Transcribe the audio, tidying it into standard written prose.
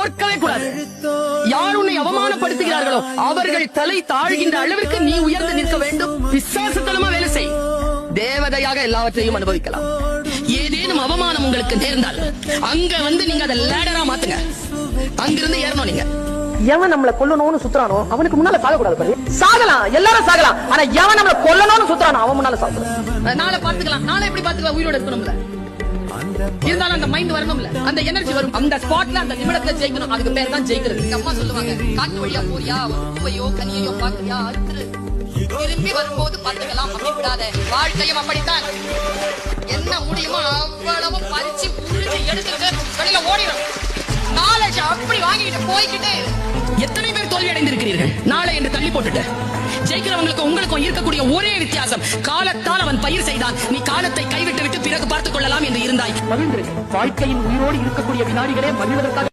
பார்க்கவே கூடாது. யார் உன்னை அவமானப்படுத்துகிறார்களோ அவர்கள் தலை தாழ்கின்ற அளவிற்கு நீ உயர்ந்து நிற்க வேண்டும். விசுவாசத்தனமா வேலை செய். தேவதையாக எல்லாவற்றையும் அனுபவிக்கலாம். ஏதேனும் அவமானம் உங்களுக்கு நேர்ந்தால் அங்க வந்து நீங்க அதை லேடரா மாத்துங்க. அங்கிருந்து ஏறணும். நீங்க எவன் நம்மள கொல்லணும்னு சுத்துறானோ அவனுக்கு முன்னால சாக கூடாது. சாகலாம், எல்லாரும் சாகலாம். ஆனா எவன் நம்மள கொல்லணும்னு சுத்துறானோ அவன் முன்னால சாகக்கூடாது. நாளை பாத்துக்கலாம். நாளை எப்படி பாத்துக்கலாம்? உயிரோட இருக்கணும்ல. இருந்தாலும் அந்த மைண்ட் வரணும்ல, அந்த எனர்ஜி வரும். அந்த ஸ்பாட்ல அந்த நிமிடத்துல ஜெயிக்கணும். அதுக்கு பேர் தான் ஜெயிக்கிறது. அம்மா சொல்லுவாங்க, காட்டு வழியா போறியா, பூவையோ கனியையோ பாக்குறியா, திரும்பி வரும்போது பார்த்துக்கலாம். அப்படி விடாத. வாழ்க்கையும் அப்படித்தான். என்ன முடியுமோ அவ்வளவு பறிச்சு உறிஞ்சு எடுத்துட்டு வெளியில ஓடிடும். நாலேஜ் அப்படி வாங்கிட்டு போய்கிட்டு எத்தனை பேர் தோல்வி அடைந்திருக்கிறீர்கள்? நாளை என்று தள்ளி போட்டுட்டு ஜெயிக்கிறவங்களுக்கு உங்களுக்கும் இருக்கக்கூடிய ஒரே வித்தியாசம், காலத்தால் அவன் பயிர் செய்தான். நீ காலத்தை கைவிட்டு விட்டு பிறகு பார்த்துக் கொள்ளலாம் என்று இருந்தாய். மகிழ்ந்திருக்கு. வாழ்க்கையின் உயிரோடு இருக்கக்கூடிய வினாடிகளே மகிழ்வதற்காக